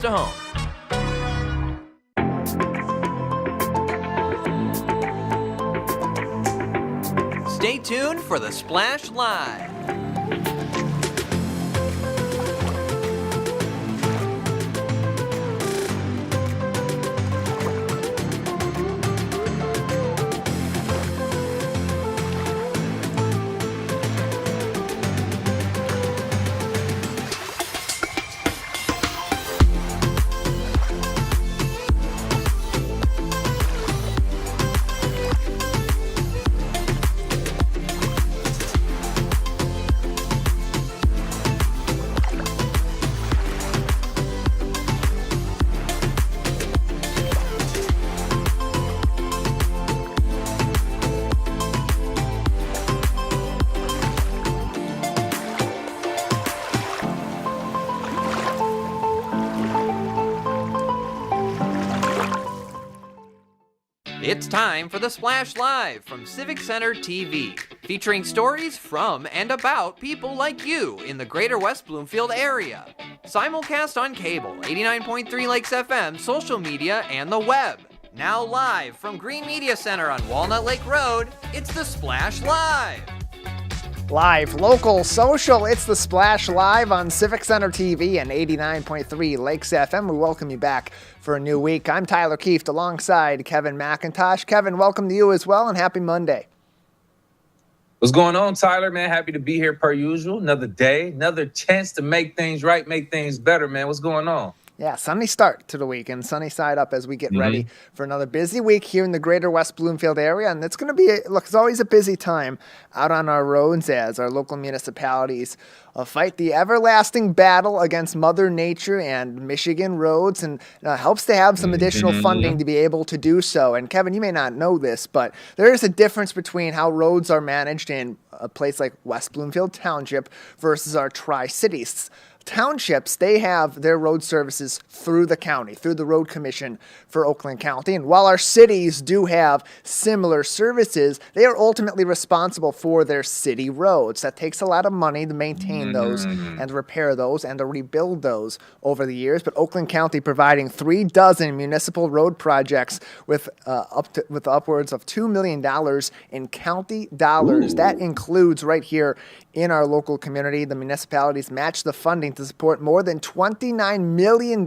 to home. Stay tuned for the Splash Live. It's time for the Splash Live from Civic Center TV, featuring stories from and about people like you in the greater West Bloomfield area. Simulcast on cable, 89.3 Lakes FM, social media, and the web. Now live from Green Media Center on Walnut Lake Road, it's the Splash Live. Live, local, social, it's the Splash Live on Civic Center TV and 89.3 Lakes FM. We welcome you back for a new week. I'm Tyler Kieft alongside Kevin McIntosh. Kevin, welcome to you as well, and happy Monday. What's going on, Tyler, man? Happy to be here per usual. Another day, another chance to make things right, make things better, man. What's going on? Yeah, sunny start to the week and sunny side up as we get ready for another busy week here in the greater West Bloomfield area. And it's going to be, it's always a busy time out on our roads as our local municipalities fight the everlasting battle against Mother Nature and Michigan roads, and helps to have some additional funding to be able to do so. And Kevin, you may not know this, but there is a difference between how roads are managed in a place like West Bloomfield Township versus our Tri-Cities. Townships, they have their road services through the county, through the road commission for Oakland County. And while our cities do have similar services, they are ultimately responsible for their city roads. That takes a lot of money to maintain those and repair those and to rebuild those over the years. But Oakland County providing 36 municipal road projects with upwards of $2 million in county dollars. That includes right here in our local community. The municipalities match the funding to support more than $29 million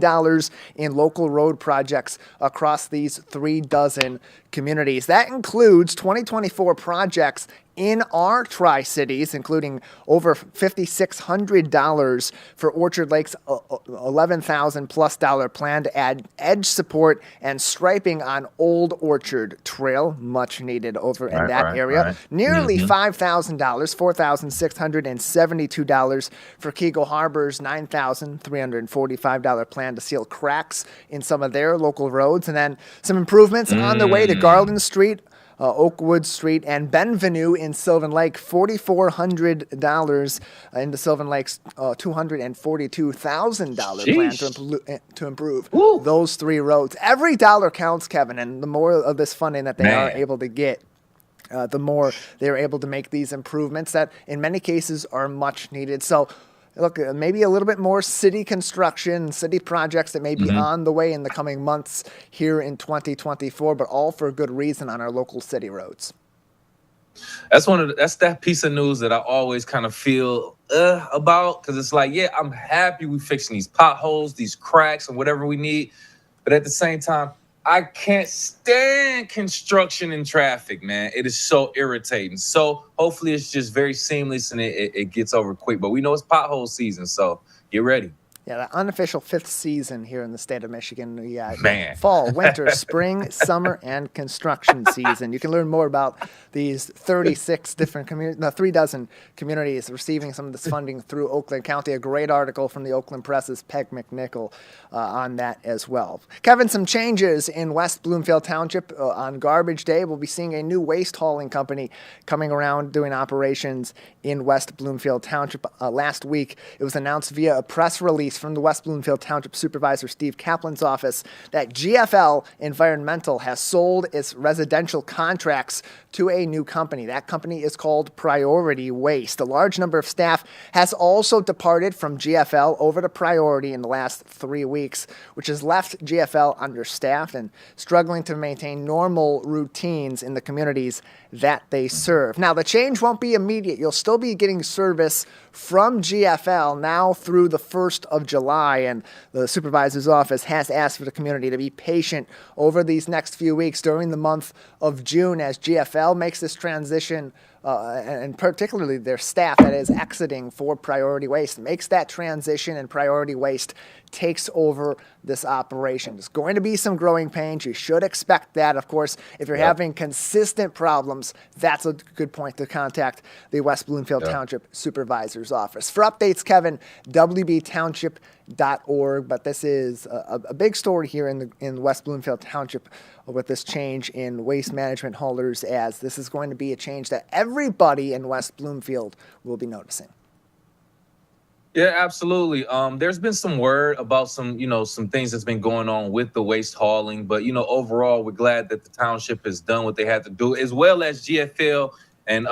in local road projects across these 36 communities. That includes 2024 projects in our Tri-Cities, including over $5,600 for Orchard Lake's $11,000+ plan to add edge support and striping on Old Orchard Trail, much needed over in that area. Nearly $5,000, $4,672 for Kegel Harbor's $9,345 plan to seal cracks in some of their local roads, and then some improvements on the way to Garland Street, Oakwood Street, and Benvenue in Sylvan Lake, $4,400 into Sylvan Lake's $242,000 plan to improve those three roads. Every dollar counts, Kevin, and the more of this funding that they are able to get, the more they're able to make these improvements that in many cases are much needed. So look, maybe a little bit more city construction, city projects that may be on the way in the coming months here in 2024, but all for good reason on our local city roads. That's that piece of news that I always kind of feel about, because it's like, yeah, I'm happy we fixing these potholes, these cracks, and whatever we need, but at the same time, I can't stand construction and traffic, man. It is so irritating. So hopefully it's just very seamless and it gets over quick. But we know it's pothole season, so get ready. Yeah, the unofficial fifth season here in the state of Michigan. We got fall, winter, spring, summer, and construction season. You can learn more about these 36 different communities, 36 communities receiving some of this funding through Oakland County. A great article from the Oakland Press's Peg McNichol on that as well. Kevin, some changes in West Bloomfield Township on Garbage Day. We'll be seeing a new waste hauling company coming around doing operations in West Bloomfield Township. Last week, it was announced via a press release release from the West Bloomfield Township Supervisor Steve Kaplan's office that GFL Environmental has sold its residential contracts to a new company. That company is called Priority Waste. A large number of staff has also departed from GFL over to Priority in the last 3 weeks, which has left GFL understaffed and struggling to maintain normal routines in the communities that they serve. Now, the change won't be immediate. You'll still be getting service from GFL now through the 1st of July, and the supervisor's office has asked for the community to be patient over these next few weeks during the month of June as GFL makes this transition, and particularly their staff that is exiting for Priority Waste makes that transition, and Priority Waste takes over this operation. There's going to be some growing pains. You should expect that. Of course, if you're having consistent problems, that's a good point to contact the West Bloomfield Township Supervisor's Office. For updates, Kevin, WBTownship.org. But this is a big story here in West Bloomfield Township with this change in waste management haulers, as this is going to be a change that everybody in West Bloomfield will be noticing. Yeah, absolutely. There's been some word about some things that's been going on with the waste hauling, but overall, we're glad that the township has done what they had to do, as well as GFL and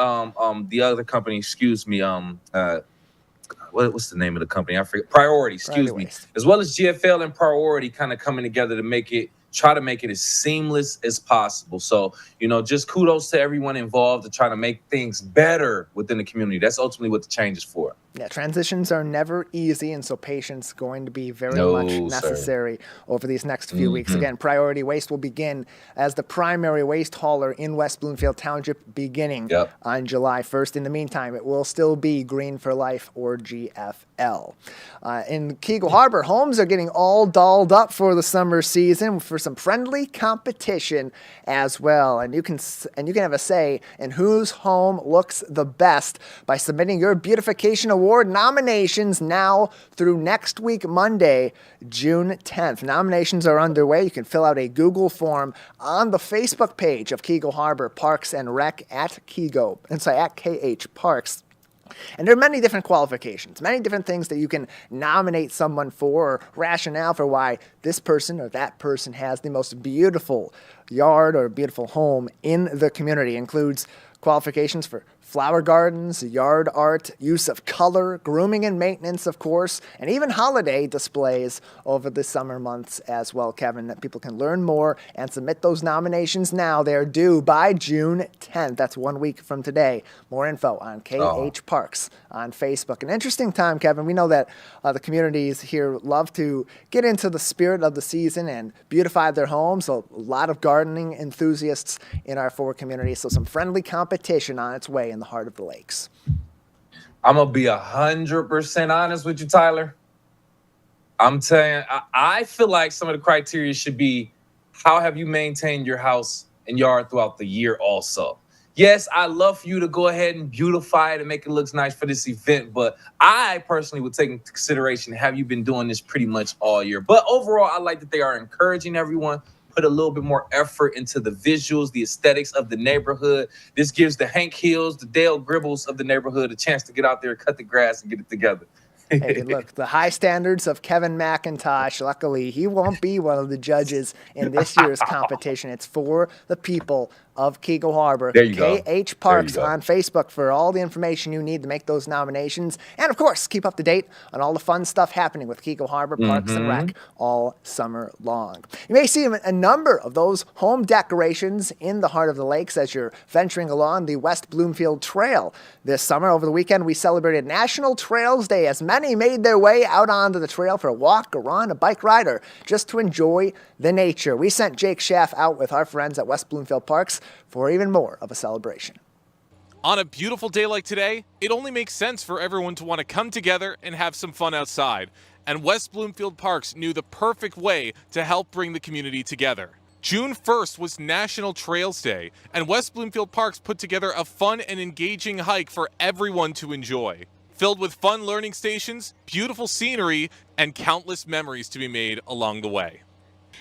the other company. Excuse me. What's the name of the company? I forget. Priority. Excuse me. As well as GFL and Priority kind of coming together to try to make it as seamless as possible. So, just kudos to everyone involved to try to make things better within the community. That's ultimately what the change is for. Yeah, transitions are never easy, and so patience is going to be very much necessary over these next few weeks. Again, Priority Waste will begin as the primary waste hauler in West Bloomfield Township beginning on July 1st. In the meantime, it will still be Green for Life or GFL. In Keagle Harbor, homes are getting all dolled up for the summer season for some friendly competition as well. And you can have a say in whose home looks the best by submitting your beautification award nominations now through next week, Monday, June 10th. Nominations are underway. You can fill out a Google form on the Facebook page of Keagle Harbor Parks and Rec at KH Parks. And there are many different qualifications, many different things that you can nominate someone for, or rationale for why this person or that person has the most beautiful yard or beautiful home in the community. It includes qualifications for flower gardens, yard art, use of color, grooming and maintenance, of course, and even holiday displays over the summer months as well, Kevin, that people can learn more and submit those nominations now. They're due by June 10th. That's 1 week from today. More info on KH Parks on Facebook. An interesting time, Kevin. We know that the communities here love to get into the spirit of the season and beautify their homes. A lot of gardening enthusiasts in our 4 communities, so some friendly competition on its way in the heart of the lakes. I'm gonna be 100% honest with you, Tyler. I'm telling you, I feel like some of the criteria should be, how have you maintained your house and yard throughout the year also? Yes, I love for you to go ahead and beautify it and make it look nice for this event, but I personally would take into consideration, have you been doing this pretty much all year? But overall, I like that they are encouraging everyone put a little bit more effort into the visuals, the aesthetics of the neighborhood. This gives the Hank Hills, the Dale Gribbles of the neighborhood a chance to get out there, cut the grass, and get it together. Hey, look, the high standards of Kevin McIntosh, luckily, he won't be one of the judges in this year's competition. It's for the people of Keagle Harbor. There you go. KH Parks on Facebook for all the information you need to make those nominations. And, of course, keep up to date on all the fun stuff happening with Keagle Harbor Parks and Rec all summer long. You may see a number of those home decorations in the heart of the lakes as you're venturing along the West Bloomfield Trail this summer. Over the weekend, we celebrated National Trails Day as many made their way out onto the trail for a walk, a run, a bike ride, or just to enjoy the nature. We sent Jake Schaff out with our friends at West Bloomfield Parks for even more of a celebration. On a beautiful day like today, it only makes sense for everyone to want to come together and have some fun outside. And West Bloomfield Parks knew the perfect way to help bring the community together. June 1st was National Trails Day, and West Bloomfield Parks put together a fun and engaging hike for everyone to enjoy. Filled with fun learning stations, beautiful scenery, and countless memories to be made along the way.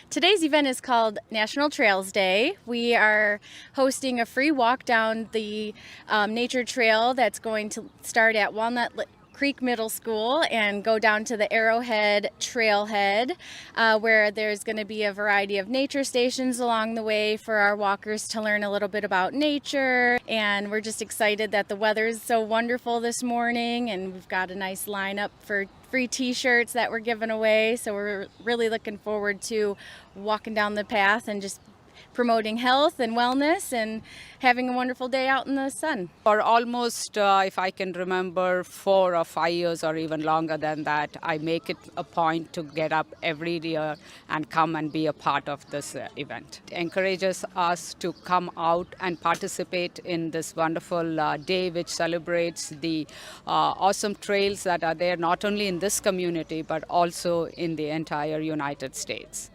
Today's event is called National Trails Day. We are hosting a free walk down the nature trail that's going to start at Walnut Creek Middle School and go down to the Arrowhead Trailhead, where there's going to be a variety of nature stations along the way for our walkers to learn a little bit about nature. And we're just excited that the weather is so wonderful this morning, and we've got a nice lineup for free t-shirts that we're giving away. So we're really looking forward to walking down the path and just promoting health and wellness and having a wonderful day out in the sun. For almost, if I can remember, 4 or 5 years or even longer than that, I make it a point to get up every year and come and be a part of this event. It encourages us to come out and participate in this wonderful day which celebrates the awesome trails that are there not only in this community but also in the entire United States.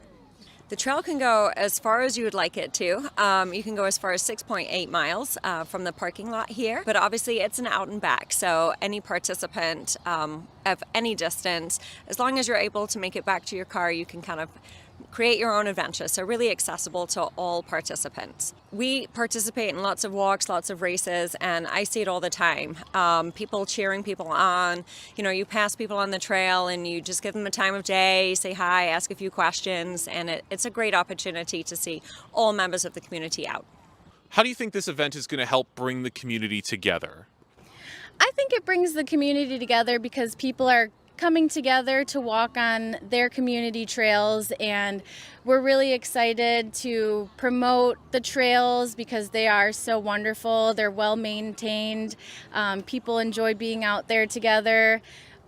The trail can go as far as you would like it to. You can go as far as 6.8 miles from the parking lot here, but obviously it's an out and back, so any participant of any distance, as long as you're able to make it back to your car, you can kind of create your own adventure, so really accessible to all participants. We participate in lots of walks, lots of races, and I see it all the time. People cheering people on. You know, you pass people on the trail and you just give them a time of day, say hi, ask a few questions, and it's a great opportunity to see all members of the community out. How do you think this event is going to help bring the community together? I think it brings the community together because people are coming together to walk on their community trails, and we're really excited to promote the trails because they are so wonderful. They're well maintained. People enjoy being out there together.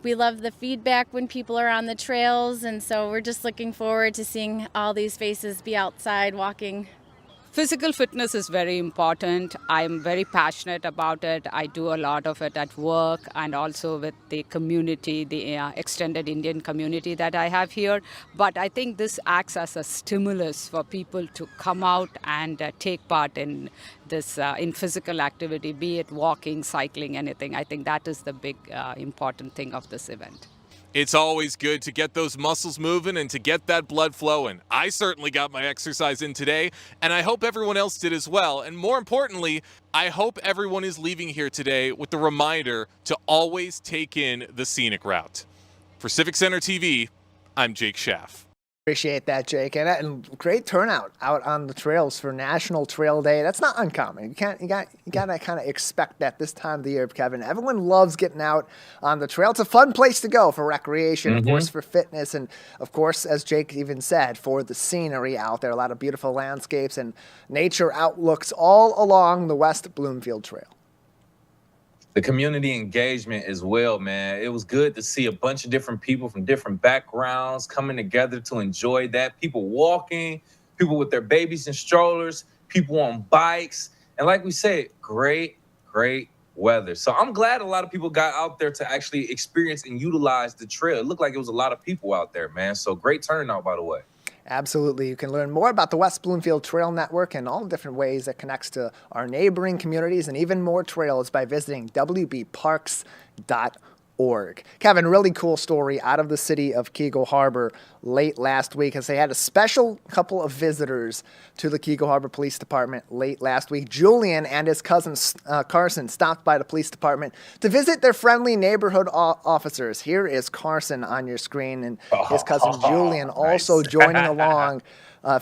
We love the feedback when people are on the trails, and so we're just looking forward to seeing all these faces be outside walking. Physical fitness is very important. I'm very passionate about it. I do a lot of it at work and also with the community, the extended Indian community that I have here. But I think this acts as a stimulus for people to come out and take part in this in physical activity, be it walking, cycling, anything. I think that is the big important thing of this event. It's always good to get those muscles moving and to get that blood flowing. I certainly got my exercise in today, and I hope everyone else did as well. And more importantly, I hope everyone is leaving here today with the reminder to always take in the scenic route. For Civic Center TV, I'm Jake Schaff. Appreciate that, Jake, and great turnout out on the trails for National Trail Day. That's not uncommon. You gotta kind of expect that this time of the year, Kevin. Everyone loves getting out on the trail. It's a fun place to go for recreation, of course, for fitness, and of course, as Jake even said, for the scenery out there. A lot of beautiful landscapes and nature outlooks all along the West Bloomfield Trail. The community engagement as well, man. It was good to see a bunch of different people from different backgrounds coming together to enjoy that. People walking, people with their babies and strollers, people on bikes. And like we said, great weather. So I'm glad a lot of people got out there to actually experience and utilize the trail. It looked like it was a lot of people out there, man. So great turnout, by the way. Absolutely. You can learn more about the West Bloomfield Trail Network and all the different ways it connects to our neighboring communities and even more trails by visiting wbparks.org. Kevin, really cool story out of the city of Keego Harbor late last week as they had a special couple of visitors to the Keego Harbor Police Department late last week. Julian and his cousin Carson stopped by the police department to visit their friendly neighborhood officers. Here is Carson on your screen and his cousin Julian also joining along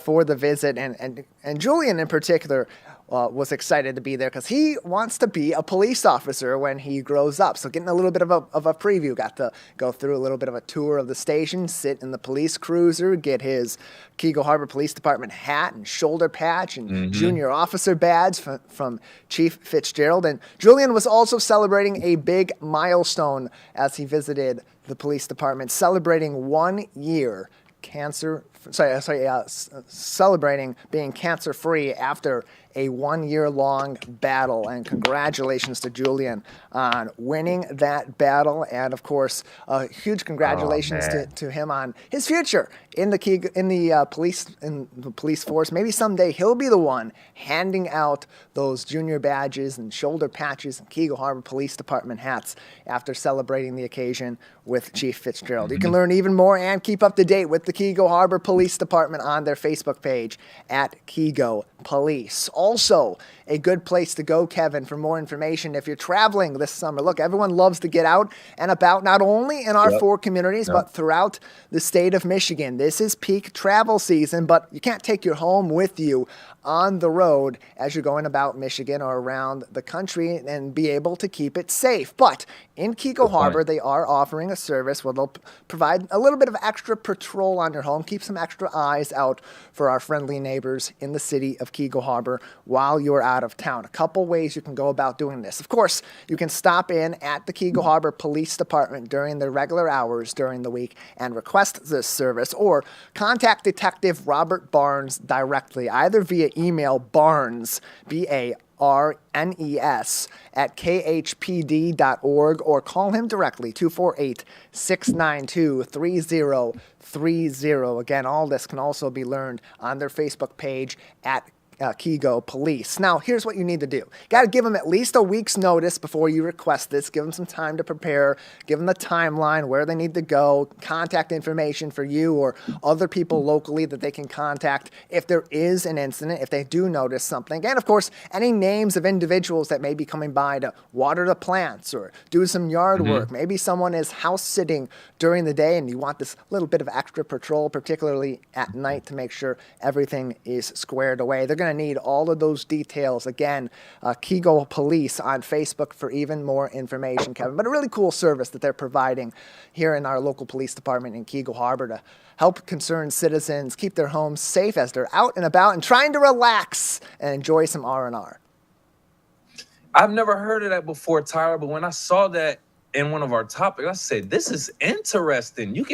for the visit. And Julian in particular was excited to be there because he wants to be a police officer when he grows up. So getting a little bit of a preview, got to go through a little bit of a tour of the station, sit in the police cruiser, get his Keego Harbor Police Department hat and shoulder patch and junior officer badge from Chief Fitzgerald. And Julian was also celebrating a big milestone as he visited the police department, celebrating 1 year celebrating being cancer-free after a 1-year-long battle. And congratulations to Julian on winning that battle. And of course, huge congratulations to him on his future in the police force. Maybe someday he'll be the one handing out those junior badges and shoulder patches and Keego Harbor Police Department hats after celebrating the occasion with Chief Fitzgerald. You can learn even more and keep up to date with the Keego Harbor Police Department on their Facebook page at Keego Police. also a good place to go, Kevin, for more information if you're traveling this summer. Look, everyone loves to get out and about, not only in our 4 communities, but throughout the state of Michigan. This is peak travel season, but you can't take your home with you on the road as you're going about Michigan or around the country and be able to keep it safe. But in Keego Harbor, they are offering a service where they'll provide a little bit of extra patrol on your home, keep some extra eyes out for our friendly neighbors in the city of Keego Harbor while you're out of town. A couple ways you can go about doing this. Of course, you can stop in at the Keego Harbor Police Department during their regular hours during the week and request this service, or contact Detective Robert Barnes directly, either via email Barnes, BARNES, at khpd.org, or call him directly, 248-692-3030. Again, all this can also be learned on their Facebook page at Keego Police. Now, here's what you need to do. Got to give them at least a week's notice before you request this. Give them some time to prepare. Give them the timeline, where they need to go, contact information for you or other people locally that they can contact if there is an incident, if they do notice something. And, of course, any names of individuals that may be coming by to water the plants or do some yard work. Maybe someone is house sitting during the day and you want this little bit of extra patrol, particularly at night, to make sure everything is squared away. They're going to need all of those details. Again, Keego Police on Facebook for even more information, Kevin. But a really cool service that they're providing here in our local police department in Keego Harbor to help concerned citizens keep their homes safe as they're out and about and trying to relax and enjoy some R&R. I've never heard of that before, Tyler, but when I saw that in one of our topics, I said, this is interesting.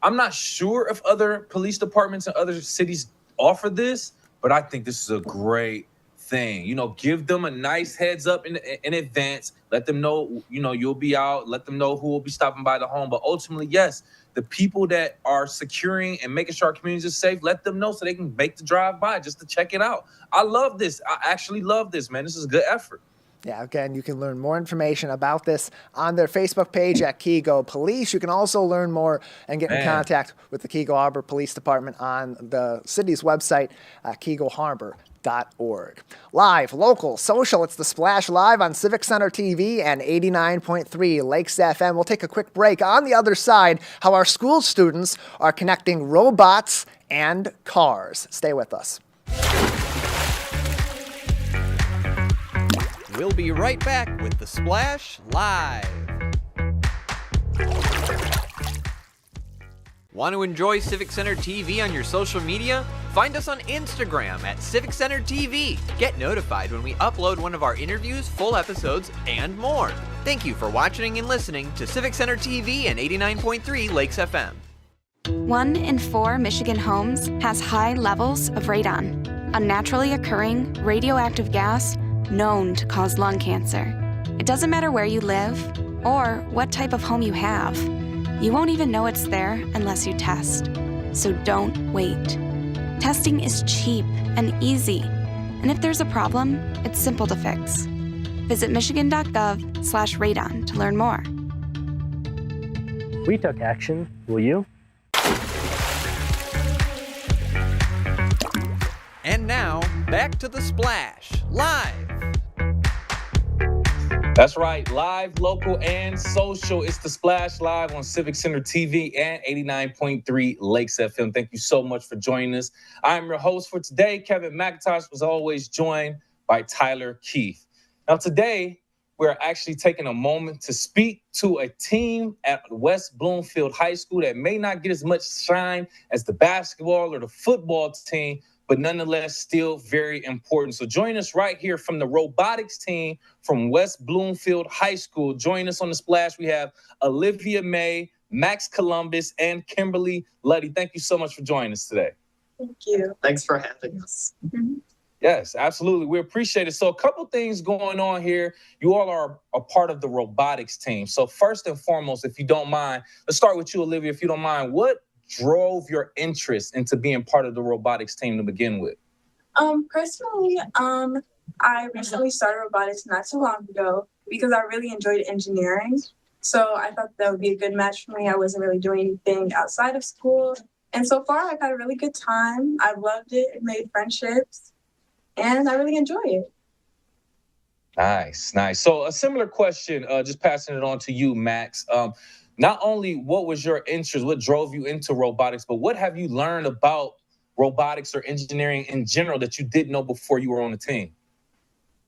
I'm not sure if other police departments and other cities offer this, but I think this is a great thing. Give them a nice heads up in advance. Let them know, you'll be out. Let them know who will be stopping by the home. But ultimately, yes, the people that are securing and making sure our communities are safe, let them know so they can make the drive by just to check it out. I love this. I actually love this, man. This is a good effort. Yeah, again, you can learn more information about this on their Facebook page at Keego Police. You can also learn more and get in contact with the Keego Harbor Police Department on the city's website, KeegoHarbor.org. Live, local, social, it's The Splash Live on Civic Center TV and 89.3 Lakes FM. We'll take a quick break. On the other side, how our school students are connecting robots and cars. Stay with us. We'll be right back with The Splash Live. Want to enjoy Civic Center TV on your social media? Find us on Instagram at Civic Center TV. Get notified when we upload one of our interviews, full episodes, and more. Thank you for watching and listening to Civic Center TV and 89.3 Lakes FM. 1 in 4 Michigan homes has high levels of radon, a naturally occurring radioactive gas known to cause lung cancer. It doesn't matter where you live or what type of home you have. You won't even know it's there unless you test. So don't wait. Testing is cheap and easy. And if there's a problem, it's simple to fix. Visit michigan.gov/radon to learn more. We took action. Will you? And now, back to The Splash Live. That's right. Live, local, and social. It's The Splash Live on Civic Center TV and 89.3 Lakes FM. Thank you so much for joining us. I'm your host for today, Kevin McIntosh, was always joined by Tyler Keith. Now, today, we're actually taking a moment to speak to a team at West Bloomfield High School that may not get as much shine as the basketball or the football team, but nonetheless still very important. So join us right here from the robotics team from West Bloomfield High School. Join us on The Splash. We have Olivia May, Max Columbus, and Kimberly Luddy. Thank you so much for joining us today. Thank you. Thanks for having us. Yes, absolutely. We appreciate it. So a couple things going on here. You all are a part of the robotics team. So first and foremost, if you don't mind, let's start with you, Olivia, if you don't mind. What drove your interest into being part of the robotics team to begin with? Personally, I recently started robotics not too long ago because I really enjoyed engineering. So I thought that would be a good match for me. I wasn't really doing anything outside of school. And so far, I've had a really good time. I've loved it. Made friendships. and I really enjoy it. Nice, nice. So a similar question, just passing it on to you, Max. Not only what was your interest, what drove you into robotics, but what have you learned about robotics or engineering in general that you didn't know before you were on the team?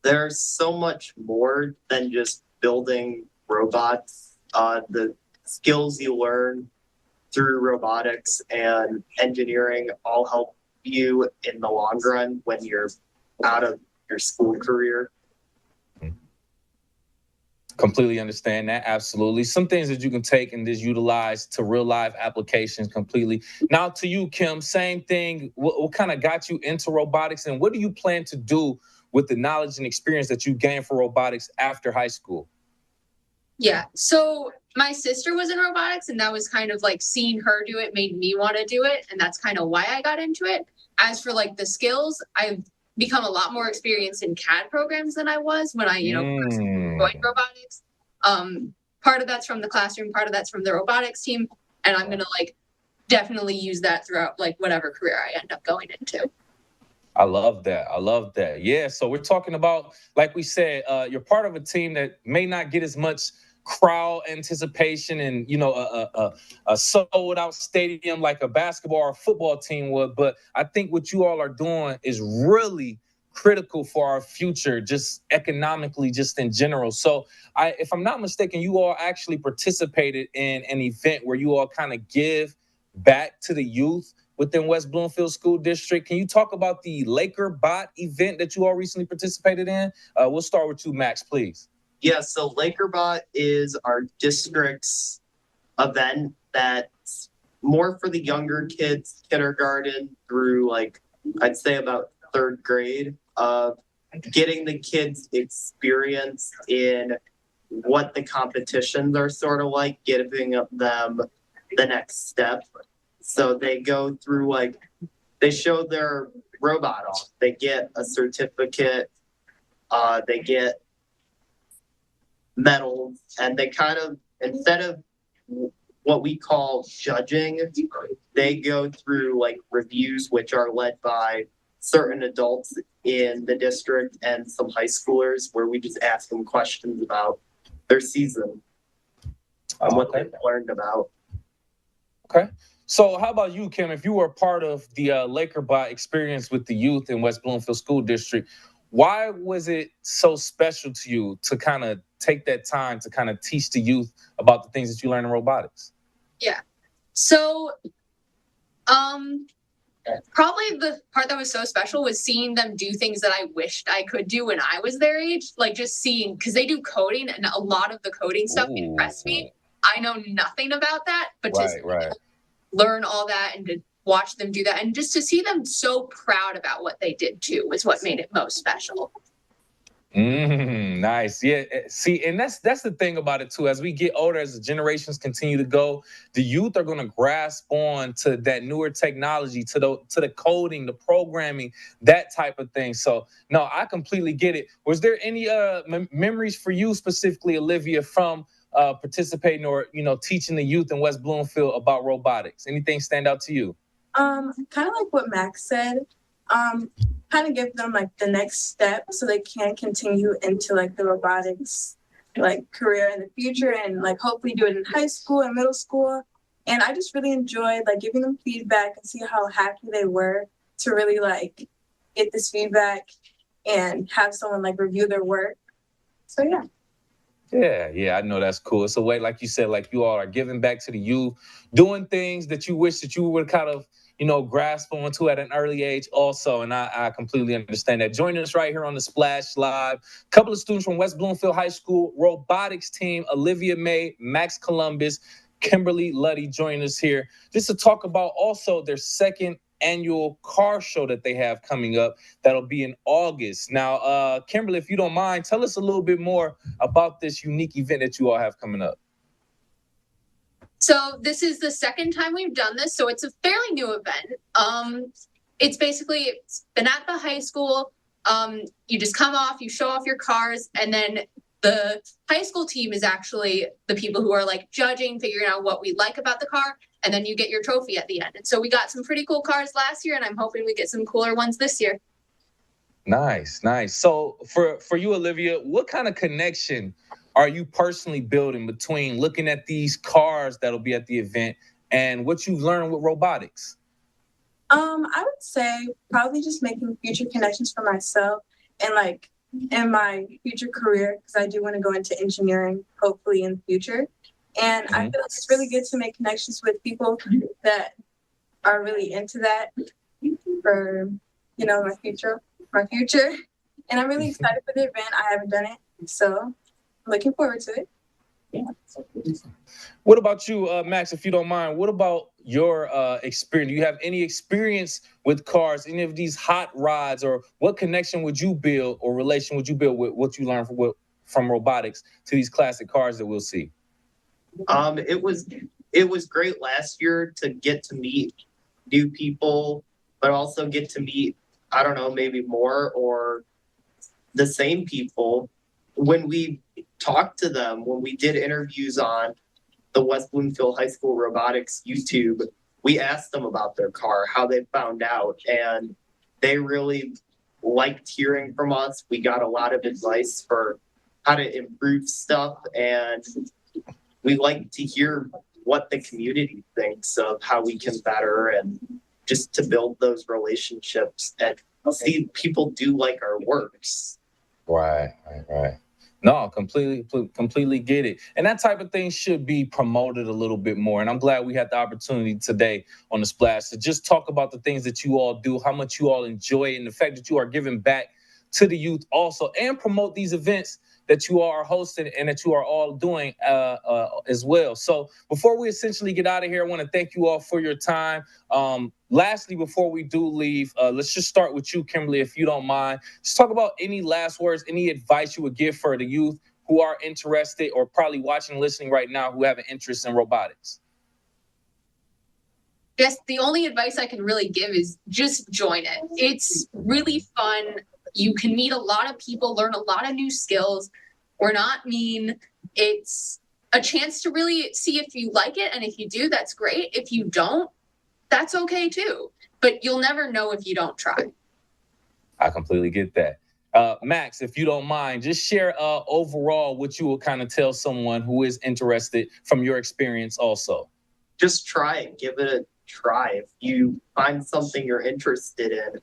There's so much more than just building robots. The skills you learn through robotics and engineering all help you in the long run when you're out of your school career. Completely understand that. Absolutely. Some things that you can take and just utilize to real life applications completely. Now to you, Kim, same thing. What kind of got you into robotics, and what do you plan to do with the knowledge and experience that you gained for robotics after high school? Yeah. So my sister was in robotics, and that was kind of like seeing her do it made me want to do it. And that's kind of why I got into it. As for like the skills, I've become a lot more experienced in CAD programs than I was when I, first joined robotics. Part of that's from the classroom, part of that's from the robotics team. And I'm going to like definitely use that throughout like whatever career I end up going into. I love that. I love that. Yeah. So we're talking about, like we said, you're part of a team that may not get as much crowd anticipation and, a sold out stadium like a basketball or a football team would. But I think what you all are doing is really critical for our future, just economically, just in general. So if I'm not mistaken, you all actually participated in an event where you all kind of give back to the youth within West Bloomfield School District. Can you talk about the Laker Bot event that you all recently participated in? We'll start with you, Max, please. Yeah, so LakerBot is our district's event that's more for the younger kids, kindergarten through I'd say about third grade, of getting the kids experience in what the competitions are sort of like, giving them the next step. So they go through they show their robot off, they get a certificate, they get medals, and they kind of, instead of what we call judging, they go through reviews which are led by certain adults in the district and some high schoolers, where we just ask them questions about their season and what they've learned about. Okay. So how about you, Kim? If you were a part of the LakerBot experience with the youth in West Bloomfield School District, why was it so special to you to kind of take that time to kind of teach the youth about the things that you learn in robotics? Yeah. So, probably the part that was so special was seeing them do things that I wished I could do when I was their age. Like just seeing, because they do coding, and a lot of the coding stuff impressed me. I know nothing about that, but to learn all that and to watch them do that, and just to see them so proud about what they did too, was what made it most special. Nice. Yeah. See, and that's the thing about it too. As we get older, as the generations continue to go, the youth are going to grasp on to that newer technology, to the coding, the programming, that type of thing. So no, I completely get it. Was there any memories for you specifically, Olivia, from participating or teaching the youth in West Bloomfield about robotics? Anything stand out to you? Kind of like what Max said. Kind of give them the next step so they can continue into the robotics career in the future, and hopefully do it in high school and middle school. And I just really enjoyed giving them feedback and see how happy they were to really get this feedback and have someone review their work. So Yeah, I know that's cool. It's a way, like you said, you all are giving back to the youth, doing things that you wish that you would kind of grasp onto at an early age also. And I completely understand that. Joining us right here on the Splash Live, a couple of students from West Bloomfield High School robotics team, Olivia May, Max Columbus, Kimberly Luddy, joining us here just to talk about also their second annual car show that they have coming up that'll be in August. Now, Kimberly, if you don't mind, tell us a little bit more about this unique event that you all have coming up. So this is the second time we've done this, so it's a fairly new event. It's been at the high school. You just come off, you show off your cars, and then the high school team is actually the people who are judging, figuring out what we like about the car, and then you get your trophy at the end. And so we got some pretty cool cars last year, and I'm hoping we get some cooler ones this year. Nice, nice. So for you, Olivia, what kind of connection are you personally building between looking at these cars that'll be at the event and what you've learned with robotics? I would say probably just making future connections for myself and like in my future career because I do want to go into engineering hopefully in the future. And I feel like it's really good to make connections with people that are really into that for my future. And I'm really excited for the event. I haven't done it, so I'm looking forward to it. Yeah. What about you, Max, if you don't mind? What about your experience? Do you have any experience with cars, any of these hot rods, or what connection would you build or relation would you build with what you learned from robotics to these classic cars that we'll see? It was great last year to get to meet new people, but also get to meet, I don't know, maybe more or the same people. When we talked to them, when we did interviews on the West Bloomfield High School Robotics YouTube, we asked them about their car, how they found out, and they really liked hearing from us. We got a lot of advice for how to improve stuff, and we like to hear what the community thinks of how we can better and just to build those relationships and see people do like our works. Right. No, completely get it. And that type of thing should be promoted a little bit more. And I'm glad we had the opportunity today on the Splash to just talk about the things that you all do, how much you all enjoy it, and the fact that you are giving back to the youth also, and promote these events that you all are hosting and that you are all doing as well. So before we essentially get out of here, I want to thank you all for your time. Lastly, before we do leave, let's just start with you, Kimberly, if you don't mind. Just talk about any last words, any advice you would give for the youth who are interested or probably watching and listening right now who have an interest in robotics. Yes, the only advice I can really give is just join it. It's really fun. You can meet a lot of people, learn a lot of new skills. We're not mean. It's a chance to really see if you like it. And if you do, that's great. If you don't, that's okay too. But you'll never know if you don't try. I completely get that. Max, if you don't mind, just share overall what you will kind of tell someone who is interested from your experience also. Just try it. Give it a try. If you find something you're interested in,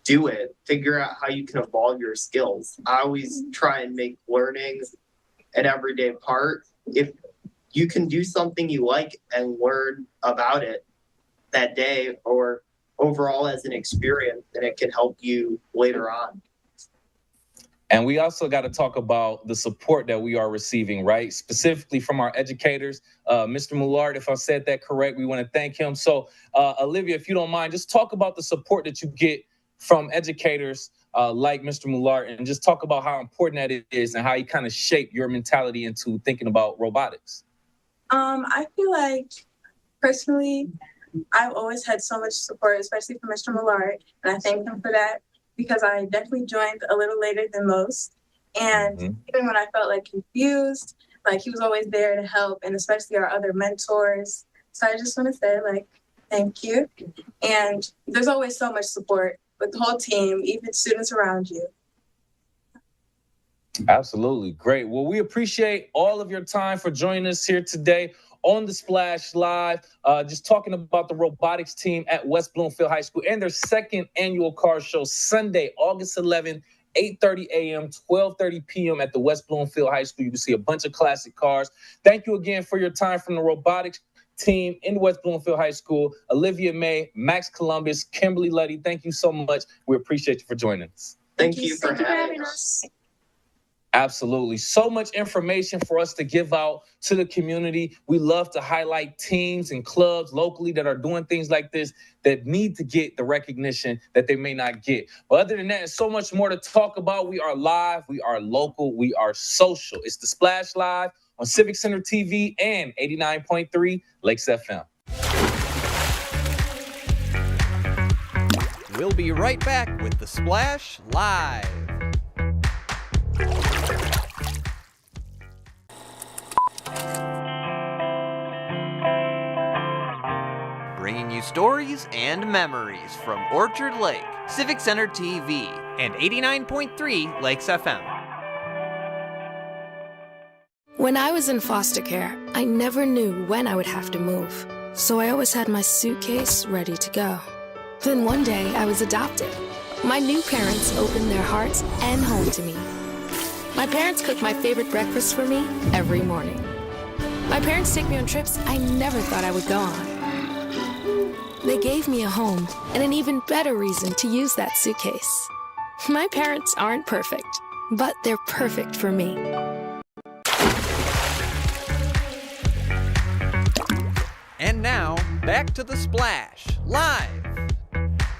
do it. Figure out how you can evolve your skills. I always try and make learning an everyday part. If you can do something you like and learn about it that day or overall as an experience, then it can help you later on. And we also got to talk about the support that we are receiving, right? Specifically from our educators. Mr. Moulard, if I said that correct, we want to thank him. So, Olivia, if you don't mind, just talk about the support that you get from educators like Mr. Moulard, and just talk about how important that is and how he kind of shaped your mentality into thinking about robotics. I feel like personally, I've always had so much support, especially from Mr. Moulard, and I thank him for that because I definitely joined a little later than most. And even when I felt like confused, like he was always there to help, and especially our other mentors. So I just want to say, like, thank you. And there's always so much support with the whole team, even students around you. Absolutely. Great. Well, we appreciate all of your time for joining us here today on the Splash Live, just talking about the robotics team at West Bloomfield High School and their second annual car show, Sunday, August 11th, 8:30 a.m., 12:30 p.m. at the West Bloomfield High School. You can see a bunch of classic cars. Thank you again for your time from the robotics team in West Bloomfield High School. Olivia May, Max Columbus, Kimberly Luddy, thank you so much. We appreciate you for joining us. Thank you for having us. Absolutely. So much information for us to give out to the community. We love to highlight teams and clubs locally that are doing things like this that need to get the recognition that they may not get. But other than that, there's so much more to talk about. We are live, we are local, we are social. It's the Splash Live on Civic Center TV and 89.3 Lakes FM. We'll be right back with the Splash Live. Bringing you stories and memories from Orchard Lake, Civic Center TV, and 89.3 Lakes FM. When I was in foster care, I never knew when I would have to move, so I always had my suitcase ready to go. Then one day, I was adopted. My new parents opened their hearts and home to me. My parents cook my favorite breakfast for me every morning. My parents take me on trips I never thought I would go on. They gave me a home and an even better reason to use that suitcase. My parents aren't perfect, but they're perfect for me. And now, back to The Splash, live.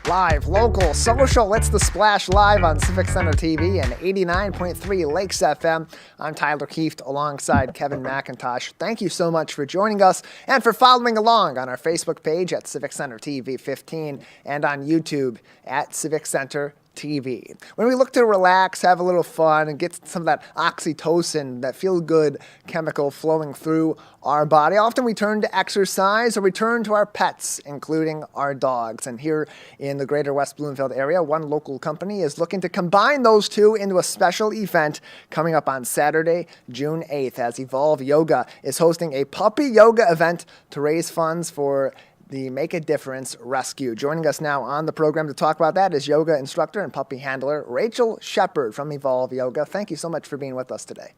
Live, local, social, it's The Splash live on Civic Center TV and 89.3 Lakes FM. I'm Tyler Kieft alongside Kevin McIntosh. Thank you so much for joining us and for following along on our Facebook page at Civic Center TV 15 and on YouTube at Civic Center TV. When we look to relax, have a little fun, and get some of that oxytocin, that feel-good chemical flowing through our body, often we turn to exercise or we turn to our pets, including our dogs. And here in the greater West Bloomfield area, one local company is looking to combine those two into a special event coming up on Saturday, June 8th, as Evolve Yoga is hosting a puppy yoga event to raise funds for the Make a Difference Rescue. Joining us now on the program to talk about that is yoga instructor and puppy handler Rachel Shepard from Evolve Yoga. Thank you so much for being with us today.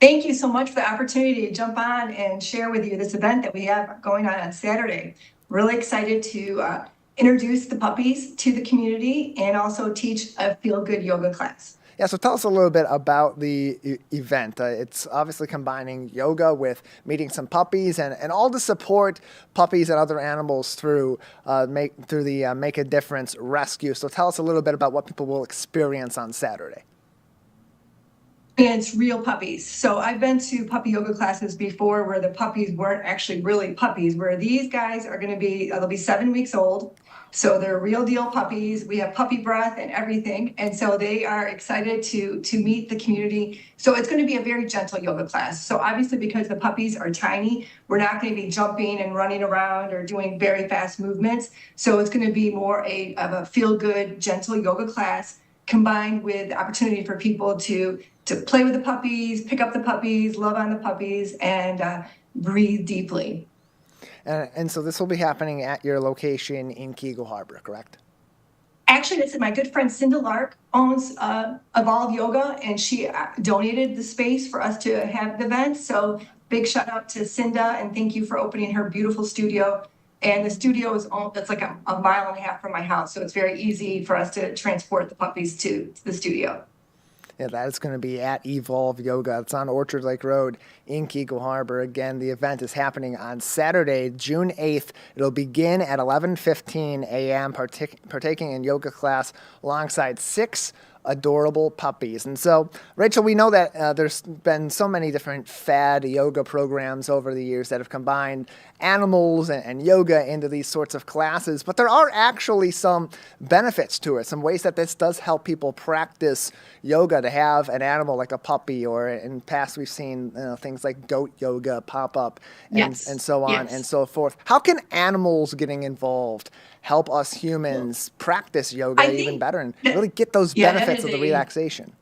Thank you so much for the opportunity to jump on and share with you this event that we have going on Saturday. Really excited to introduce the puppies to the community and also teach a feel-good yoga class. Yeah, so tell us a little bit about the event. It's obviously combining yoga with meeting some puppies and all to support puppies and other animals through the Make a Difference Rescue. So tell us a little bit about what people will experience on Saturday. And it's real puppies. So I've been to puppy yoga classes before where the puppies weren't actually really puppies, where these guys are going to be, they'll be 7 weeks old. So they're real deal puppies. We have puppy breath and everything. And so they are excited to meet the community. So it's going to be a very gentle yoga class. So obviously because the puppies are tiny, we're not going to be jumping and running around or doing very fast movements. So it's going to be more of a feel-good, gentle yoga class combined with the opportunity for people to play with the puppies, pick up the puppies, love on the puppies, and breathe deeply. And so this will be happening at your location in Keego Harbor, correct? Actually, this is my good friend Cinda Lark owns Evolve Yoga, and she donated the space for us to have the event. So big shout out to Cinda, and thank you for opening her beautiful studio. And the studio is that's like a mile and a half from my house, so it's very easy for us to transport the puppies to the studio. Yeah, that is going to be at Evolve Yoga. It's on Orchard Lake Road in Keego Harbor. Again, the event is happening on Saturday, June 8th. It'll begin at 11:15 a.m., partaking in yoga class alongside 6 adorable puppies. And so, Rachel, we know that there's been so many different fad yoga programs over the years that have combined animals and yoga into these sorts of classes, but there are actually some benefits to it, some ways that this does help people practice yoga, to have an animal like a puppy, or in the past we've seen things like goat yoga pop up and so on and so forth. How can animals getting involved help us humans practice yoga even better and really get those benefits of the relaxation?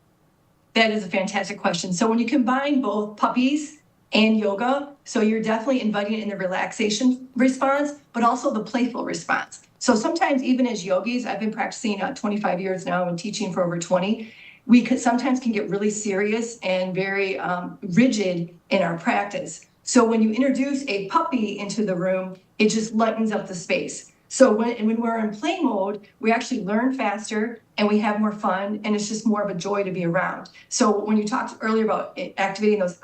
That is a fantastic question. So when you combine both puppies and yoga, so you're definitely inviting in the relaxation response, but also the playful response. So sometimes even as yogis, I've been practicing 25 years now and teaching for over 20, we sometimes can get really serious and very rigid in our practice. So when you introduce a puppy into the room, it just lightens up the space. So when we're in play mode, we actually learn faster and we have more fun, and it's just more of a joy to be around. So when you talked earlier about activating those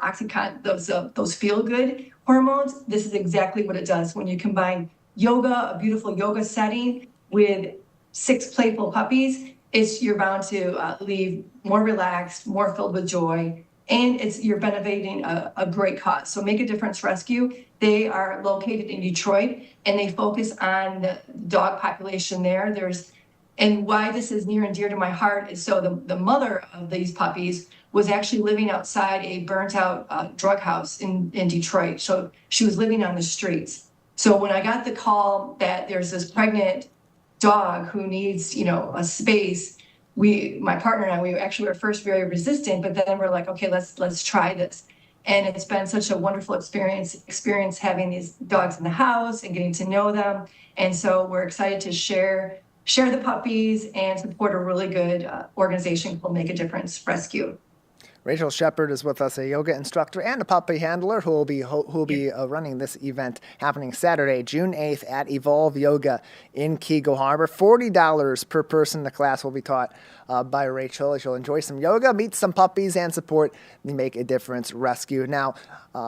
those feel-good hormones, this is exactly what it does. When you combine yoga, a beautiful yoga setting, with 6 playful puppies, you're bound to leave more relaxed, more filled with joy, and you're benefiting a great cause. So Make a Difference Rescue, they are located in Detroit, and they focus on the dog population there. And why this is near and dear to my heart is so the mother of these puppies was actually living outside a burnt out drug house in Detroit. So she was living on the streets. So when I got the call that there's this pregnant dog who needs, a space, my partner and I, we actually were first very resistant, but then we're like, okay, let's try this. And it's been such a wonderful experience having these dogs in the house and getting to know them. And so we're excited to share the puppies and support a really good organization called Make a Difference Rescue. Rachel Shepard is with us, a yoga instructor and a puppy handler who will be running this event happening Saturday, June 8th at Evolve Yoga in Keego Harbor. $40 per person. The class will be taught by Rachel. She'll enjoy some yoga, meet some puppies, and support the Make a Difference Rescue. Now,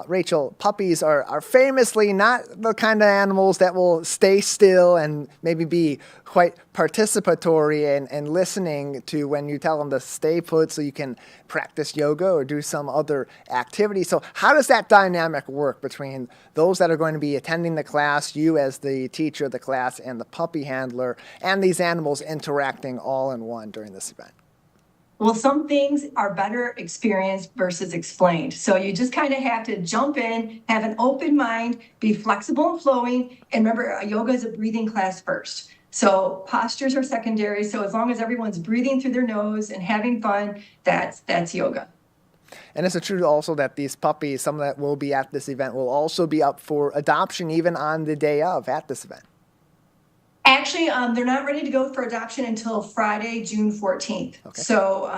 Rachel, puppies are famously not the kind of animals that will stay still and maybe be quite participatory and listening to when you tell them to stay put so you can practice yoga or do some other activity. So how does that dynamic work between those that are going to be attending the class, you as the teacher of the class, and the puppy handler, and these animals interacting all in one during this event? Well, some things are better experienced versus explained. So you just kind of have to jump in, have an open mind, be flexible and flowing. And remember, yoga is a breathing class first. So postures are secondary. So as long as everyone's breathing through their nose and having fun, that's yoga. And is it true also that these puppies, some that will be at this event, will also be up for adoption even on the day of at this event? Actually, they're not ready to go for adoption until Friday, June 14th. Okay. So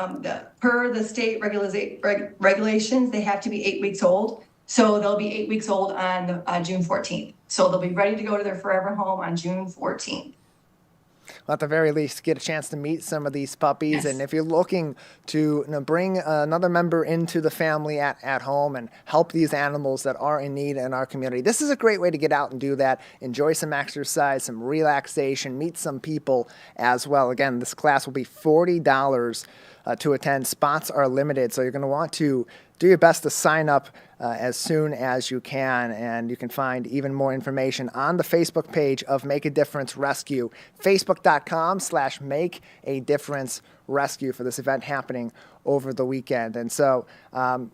per the state regulations, they have to be 8 weeks old. So they'll be 8 weeks old on June 14th. So they'll be ready to go to their forever home on June 14th. Well, at the very least, get a chance to meet some of these puppies. Yes. And if you're looking to bring another member into the family at home and help these animals that are in need in our community, this is a great way to get out and do that. Enjoy some exercise, some relaxation, meet some people as well. Again, this class will be $40 to attend. Spots are limited, so you're going to want to do your best to sign up as soon as you can, and you can find even more information on the Facebook page of Make a Difference Rescue, facebook.com/Make a Difference Rescue for this event happening over the weekend. And so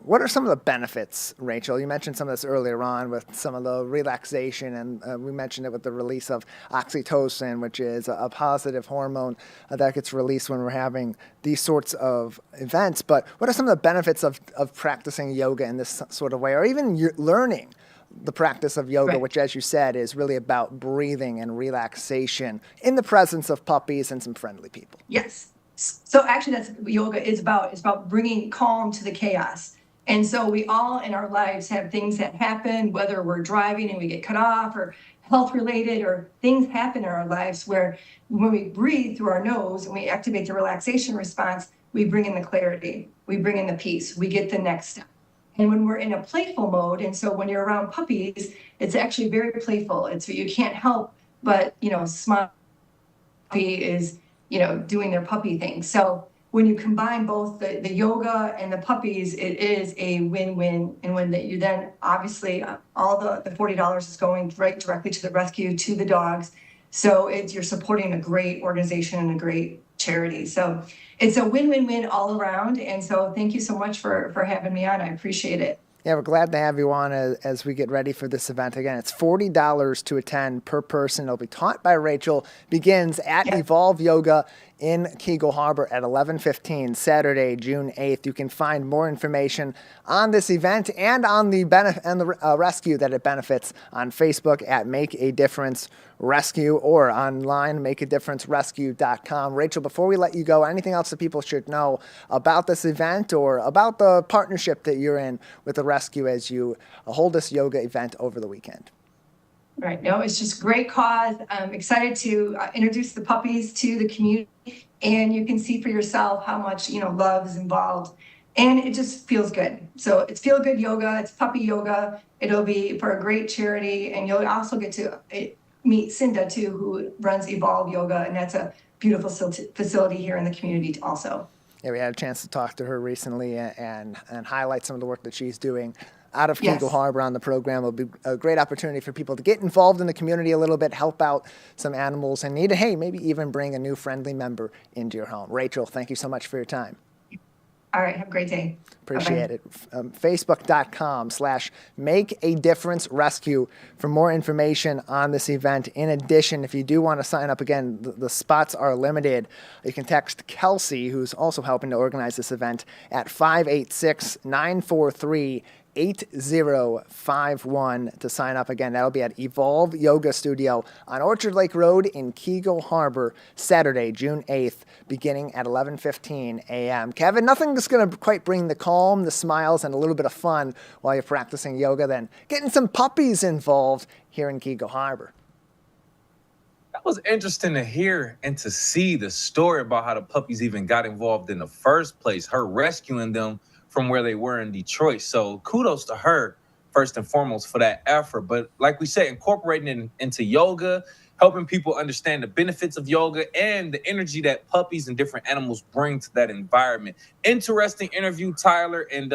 what are some of the benefits, Rachel? You mentioned some of this earlier on with some of the relaxation, and we mentioned it with the release of oxytocin, which is a positive hormone that gets released when we're having these sorts of events. But what are some of the benefits of practicing yoga in this sort of way, or even learning the practice of yoga, right, which, as you said, is really about breathing and relaxation in the presence of puppies and some friendly people? Yes. So actually, that's what yoga is about. It's about bringing calm to the chaos. And so we all in our lives have things that happen, whether we're driving and we get cut off, or health related, or things happen in our lives where when we breathe through our nose and we activate the relaxation response, we bring in the clarity, we bring in the peace, we get the next step. And when we're in a playful mode, and so when you're around puppies, it's actually very playful. It's, you can't help but, smile. Puppy is, doing their puppy thing. So when you combine both the yoga and the puppies, it is a win-win. And when you then, obviously, all the $40 is going right directly to the rescue, to the dogs. So you're supporting a great organization and a great charity. So it's a win-win-win all around. And so thank you so much for having me on. I appreciate it. Yeah, we're glad to have you on as we get ready for this event. Again, it's $40 to attend per person. It'll be taught by Rachel. Begins at Evolve Yoga in Keego Harbor at 11:15, Saturday, June 8th. You can find more information on this event and on the rescue that it benefits on Facebook at Make a Difference Rescue, or online, makeadifferencerescue.com. Rachel, before we let you go, anything else that people should know about this event or about the partnership that you're in with the rescue as you hold this yoga event over the weekend? Right. No, it's just great cause. I'm excited to introduce the puppies to the community, and you can see for yourself how much, love is involved, and it just feels good. So it's feel good yoga. It's puppy yoga. It'll be for a great charity, and you'll also get to meet Cinda too, who runs Evolve Yoga, and that's a beautiful facility here in the community also. Yeah, we had a chance to talk to her recently and highlight some of the work that she's doing out of Keego Harbor on the program. It'll be a great opportunity for people to get involved in the community a little bit, help out some animals in need, maybe even bring a new friendly member into your home. Rachel, thank you so much for your time. All right. Have a great day. Appreciate it. Facebook.com/MakeADifferenceRescue for more information on this event. In addition, if you do want to sign up, again, the spots are limited. You can text Kelsey, who's also helping to organize this event, at 586-943-8051 to sign up. Again, that'll be at Evolve Yoga Studio on Orchard Lake Road in Keego Harbor, Saturday, June 8th, beginning at 11:15 a.m. Kevin, nothing's going to quite bring the calm, the smiles, and a little bit of fun while you're practicing yoga than getting some puppies involved here in Keego Harbor. That was interesting to hear and to see the story about how the puppies even got involved in the first place, her rescuing them from where they were in Detroit. So kudos to her, first and foremost, for that effort. But like we said, incorporating it into yoga, helping people understand the benefits of yoga and the energy that puppies and different animals bring to that environment. Interesting interview, Tyler. And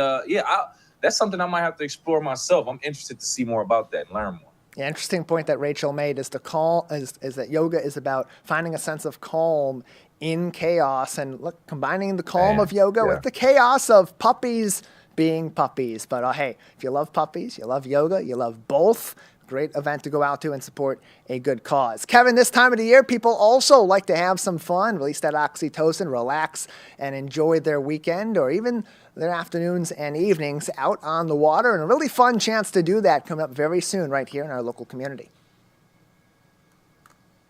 that's something I might have to explore myself. I'm interested to see more about that and learn more. Yeah, interesting point that Rachel made is that yoga is about finding a sense of calm in chaos, and look, combining the calm of yoga with the chaos of puppies being puppies. But hey, if you love puppies, you love yoga, you love both, great event to go out to and support a good cause. Kevin, this time of the year, people also like to have some fun, release that oxytocin, relax, and enjoy their weekend or even their afternoons and evenings out on the water. And a really fun chance to do that coming up very soon right here in our local community.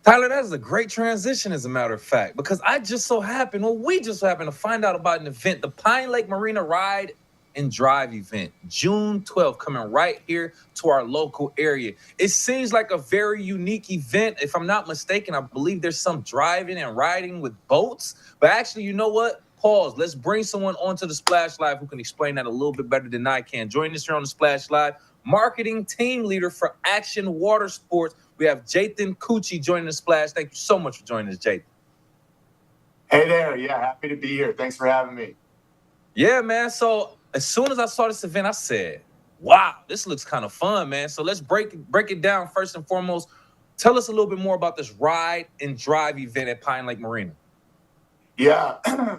Tyler, that is a great transition, as a matter of fact, because we just so happened to find out about an event, the Pine Lake Marina Ride and Drive event, June 12th, coming right here to our local area. It seems like a very unique event. If I'm not mistaken, I believe there's some driving and riding with boats. But actually, you know what? Pause. Let's bring someone onto the Splash Live who can explain that a little bit better than I can. Joining us here on the Splash Live, marketing team leader for Action Water Sports. We have Jathan Cucci joining the Splash. Thank you so much for joining us, Jathan. Hey there. Yeah, happy to be here. Thanks for having me. Yeah, man. So as soon as I saw this event, I said, wow, this looks kind of fun, man. So let's break it down first and foremost. Tell us a little bit more about this Ride and Drive event at Pine Lake Marina. Yeah,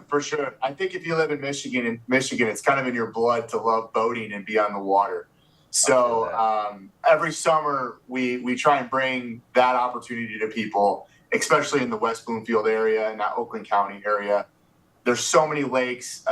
for sure. I think if you live in Michigan, it's kind of in your blood to love boating and be on the water. So every summer we try and bring that opportunity to people, especially in the West Bloomfield area and that Oakland County area. There's so many lakes.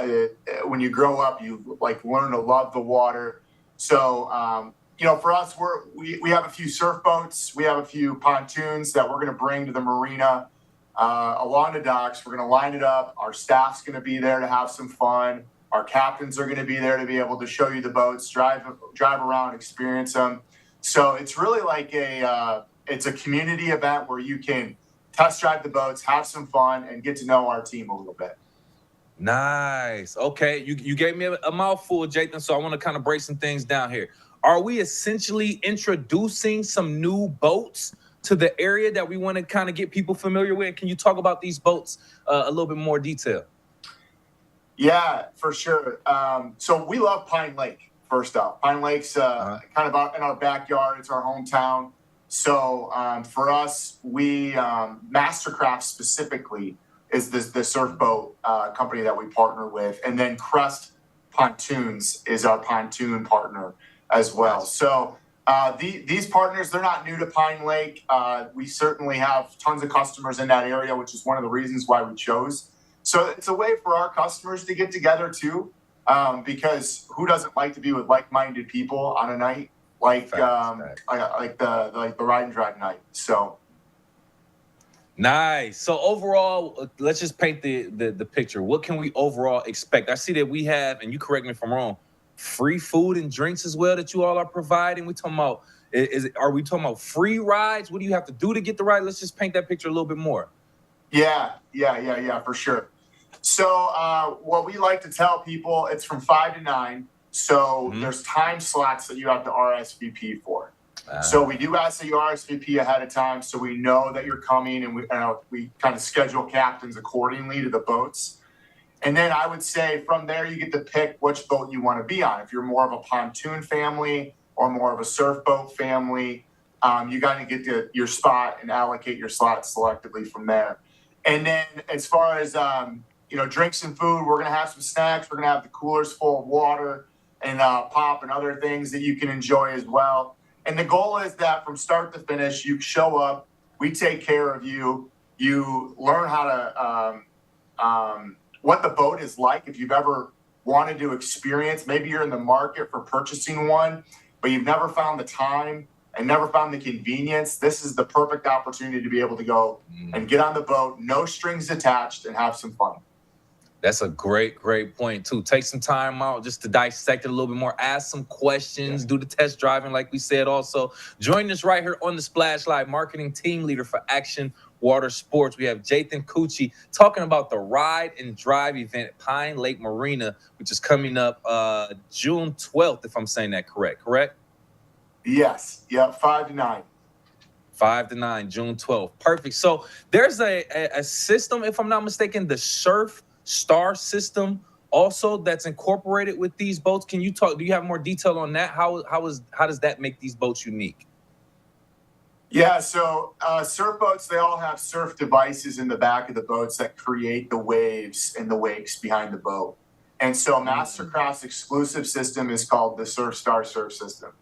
When you grow up, you learn to love the water. So for us, we have a few surf boats, we have a few pontoons that we're going to bring to the marina along the docks. We're going to line it up. Our staff's going to be there to have some fun. Our captains are going to be there to be able to show you the boats, drive around, experience them. So it's really like it's a community event where you can test drive the boats, have some fun, and get to know our team a little bit. Nice. Okay, you gave me a mouthful, Jathan, so I want to kind of break some things down here. Are we essentially introducing some new boats to the area that we want to kind of get people familiar with? Can you talk about these boats a little bit more detail? Yeah, for sure. So we love Pine Lake, first off. Pine Lake's kind of out in our backyard. It's our hometown. So for us, we Mastercraft specifically is the surf boat company that we partner with. And then Crest Pontoons is our pontoon partner as well. So these partners, they're not new to Pine Lake. We certainly have tons of customers in that area, which is one of the reasons why we chose. So it's a way for our customers to get together too, because who doesn't like to be with like-minded people on a night like the ride and drive night? So nice. So overall, let's just paint the picture. What can we overall expect? I see that we have, and you correct me if I'm wrong, free food and drinks as well that you all are providing. We talking about are we talking about free rides? What do you have to do to get the ride? Let's just paint that picture a little bit more. Yeah, for sure. So what we like to tell people, it's from 5 to 9. So there's time slots that you have to RSVP for. So we do ask that you RSVP ahead of time so we know that you're coming, and we kind of schedule captains accordingly to the boats. And then I would say from there, you get to pick which boat you want to be on. If you're more of a pontoon family or more of a surf boat family, you got to get to your spot and allocate your slots selectively from there. And then as far as, drinks and food. We're going to have some snacks. We're going to have the coolers full of water and pop and other things that you can enjoy as well. And the goal is that from start to finish, you show up, we take care of you, you learn how to, what the boat is like. If you've ever wanted to experience, maybe you're in the market for purchasing one, but you've never found the time and never found the convenience, this is the perfect opportunity to be able to go and get on the boat, no strings attached, and have some fun. That's a great point too. Take some time out just to dissect it a little bit more, ask some questions, do the test driving like we said. Also, join us right here on the Splash Live, marketing team leader for Action Water Sports. We have Jathan Cucci talking about the Ride and Drive event at Pine Lake Marina, which is coming up June 12th, if I'm saying that correct? Yes. Yep. 5 to 9. 5 to 9, June 12th. Perfect. So there's a system, if I'm not mistaken, the Surf Star system also that's incorporated with these boats. Can you talk? Do you have more detail on that? How does that make these boats unique? Yeah, so surf boats, they all have surf devices in the back of the boats that create the waves and the wakes behind the boat. And so Mastercraft's exclusive system is called the Surf Star Surf System.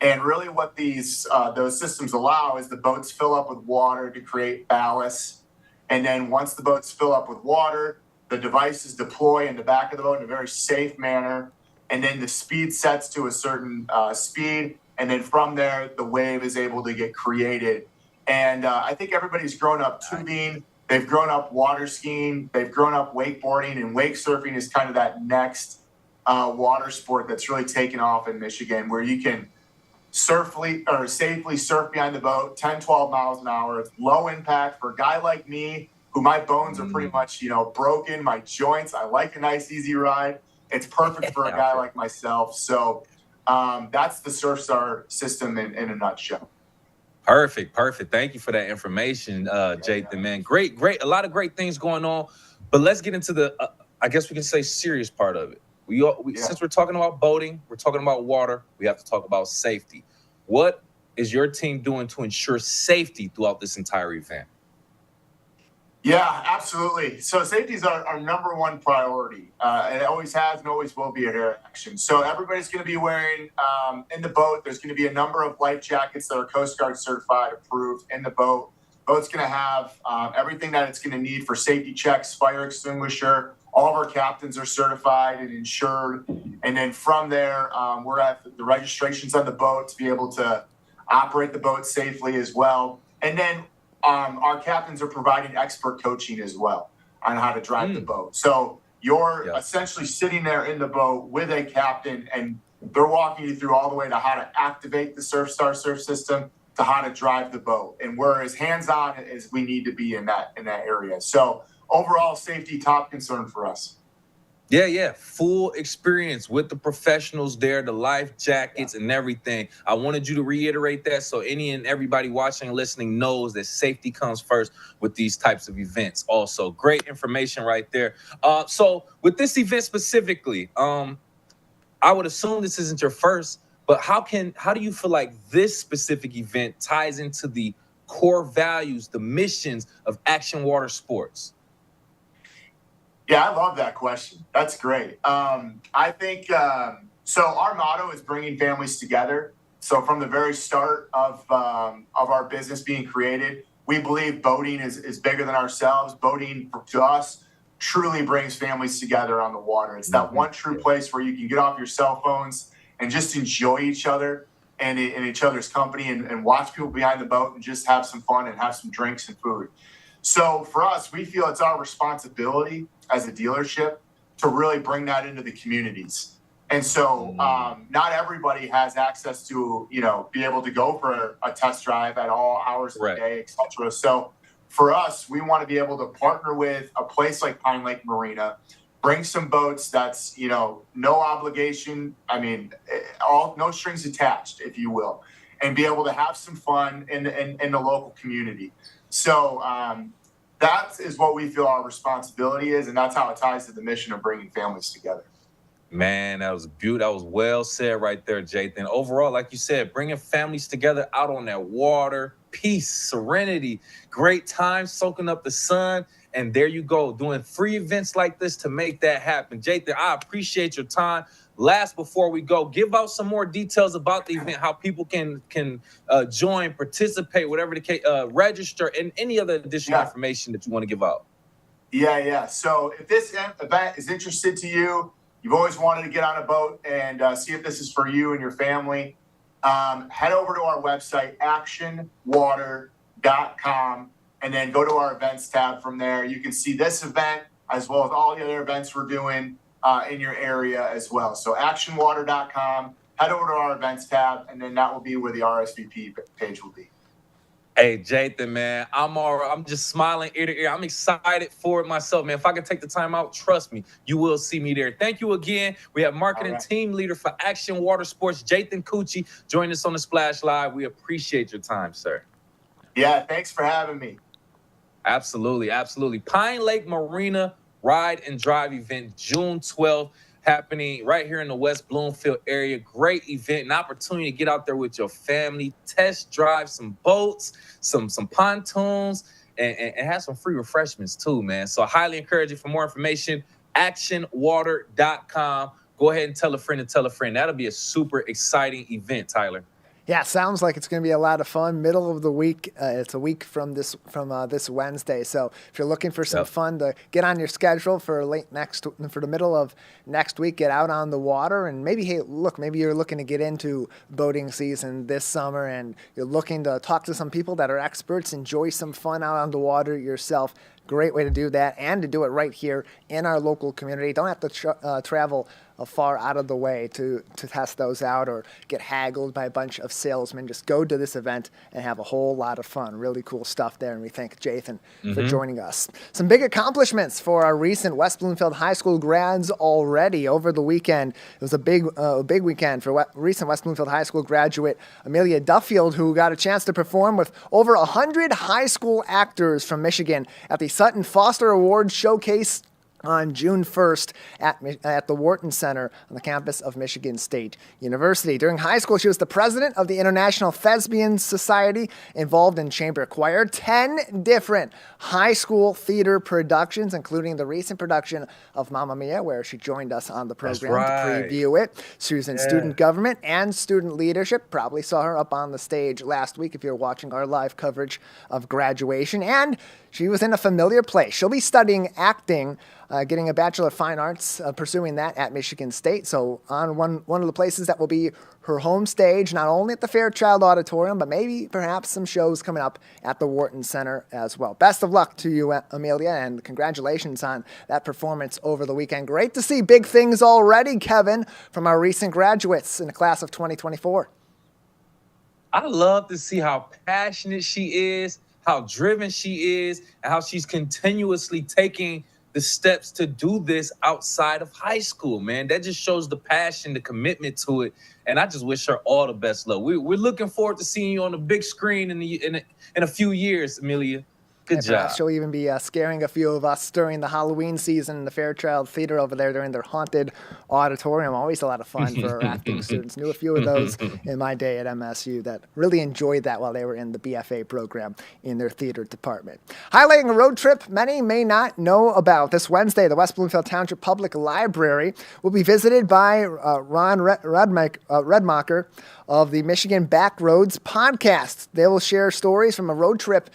And really what those systems allow is the boats fill up with water to create ballast. And then once the boats fill up with water, the devices deploy in the back of the boat in a very safe manner. And then the speed sets to a certain speed. And then from there, the wave is able to get created. And I think everybody's grown up tubing. They've grown up water skiing. They've grown up wakeboarding. And wake surfing is kind of that next water sport that's really taken off in Michigan, where you can safely surf behind the boat, 10, 12 miles an hour. It's low impact for a guy like me, who my bones are pretty much, broken, my joints. I like a nice, easy ride. It's perfect for a guy like myself. So that's the Surf Star system in a nutshell. Perfect. Thank you for that information, Jathan, man. Great. A lot of great things going on. But let's get into the, I guess we can say, serious part of it. Since we're talking about boating, we're talking about water, we have to talk about safety. What is your team doing to ensure safety throughout this entire event? Yeah, absolutely. So safety is our number one priority. It always has and always will be here at Action. So everybody's going to be wearing, in the boat, there's going to be a number of life jackets that are Coast Guard certified, approved in the boat. Boat's going to have everything that it's going to need for safety checks, fire extinguisher. All of our captains are certified and insured. And then from there, we're at the registrations on the boat to be able to operate the boat safely as well. And then our captains are providing expert coaching as well on how to drive the boat. So you're essentially sitting there in the boat with a captain, and they're walking you through all the way to how to activate the Surf Star Surf System to how to drive the boat. And we're as hands-on as we need to be in that area. So overall safety, top concern for us. Yeah. Full experience with the professionals there, the life jackets and everything. I wanted you to reiterate that so any and everybody watching and listening knows that safety comes first with these types of events. Also, great information right there. So with this event specifically, I would assume this isn't your first, but how do you feel like this specific event ties into the core values, the missions of Action Water Sports? Yeah, I love that question. That's great. I think, so our motto is bringing families together. So from the very start of our business being created, we believe boating is bigger than ourselves. Boating to us truly brings families together on the water. It's that one true place where you can get off your cell phones and just enjoy each other and in each other's company and watch people behind the boat and just have some fun and have some drinks and food. So for us, we feel it's our responsibility as a dealership to really bring that into the communities. And so not everybody has access to, be able to go for a test drive at all hours of the day, et cetera. So for us, we want to be able to partner with a place like Pine Lake Marina, bring some boats that's, no obligation. I mean, no strings attached, if you will, and be able to have some fun in the local community. So that is what we feel our responsibility is, and that's how it ties to the mission of bringing families together. Man, that was beautiful. That was well said right there, Jathan. Overall, like you said, bringing families together out on that water, peace, serenity, great time soaking up the sun. And there you go, doing free events like this to make that happen. Jathan, I appreciate your time. Last, before we go, give out some more details about the event, how people can join, participate, whatever the case, register, and any other additional information that you want to give out. Yeah. So if this event is interested to you, you've always wanted to get on a boat and see if this is for you and your family, head over to our website, actionwater.com, and then go to our events tab from there. You can see this event as well as all the other events we're doing in your area as well. So actionwater.com, head over to our events tab, and then that will be where the RSVP page will be. Hey, Jathan, man, I'm just smiling ear to ear. I'm excited for it myself, man. If I can take the time out, trust me, you will see me there. Thank you again. We have marketing team leader for Action Water Sports, Jathan Cucci, joining us on the Splash Live. We appreciate your time, sir. Yeah, thanks for having me. Absolutely. Pine Lake Marina Ride and Drive event, June 12th. Happening right here in the West Bloomfield area. Great event, an opportunity to get out there with your family, test drive some boats, some pontoons, and have some free refreshments too, man. So I highly encourage you. For more information, actionwater.com. Go ahead and tell a friend. That'll be a super exciting event, Tyler. Yeah, sounds like it's going to be a lot of fun. Middle of the week. It's a week from this Wednesday. So if you're looking for some fun to get on your schedule for the middle of next week, get out on the water, and maybe you're looking to get into boating season this summer, and you're looking to talk to some people that are experts, enjoy some fun out on the water yourself. Great way to do that, and to do it right here in our local community. Don't have to travel far out of the way to test those out or get haggled by a bunch of salesmen. Just go to this event and have a whole lot of fun. Really cool stuff there, and we thank Jathan for joining us. Some big accomplishments for our recent West Bloomfield High School grads already over the weekend. It was a big weekend for recent West Bloomfield High School graduate Amelia Duffield, who got a chance to perform with over 100 high school actors from Michigan at the Sutton Foster Awards Showcase on June 1st at the Wharton Center on the campus of Michigan State University. During high school, she was the president of the International Thespian Society, involved in chamber choir, 10 different high school theater productions, including the recent production of Mamma Mia, where she joined us on the program to preview it. She was in student government and student leadership. Probably saw her up on the stage last week if you're watching our live coverage of graduation. And she was in a familiar place. She'll be studying acting, getting a Bachelor of Fine Arts, pursuing that at Michigan State. So on one of the places that will be her home stage, not only at the Fairchild Auditorium, but maybe perhaps some shows coming up at the Wharton Center as well. Best of luck to you, Amelia, and congratulations on that performance over the weekend. Great to see big things already, Kevin, from our recent graduates in the class of 2024. I love to see how passionate she is, how driven she is, and how she's continuously taking the steps to do this outside of high school, man. That just shows the passion, the commitment to it, and I just wish her all the best luck. We're looking forward to seeing you on the big screen in a few years, Amelia. Good job. She'll even be scaring a few of us during the Halloween season in the Fairchild Theater over there during their haunted auditorium. Always a lot of fun for our acting students. Knew a few of those in my day at MSU that really enjoyed that while they were in the BFA program in their theater department. Highlighting a road trip many may not know about. This Wednesday, the West Bloomfield Township Public Library will be visited by Ron Redmacher of the Michigan Backroads podcast. They will share stories from a road trip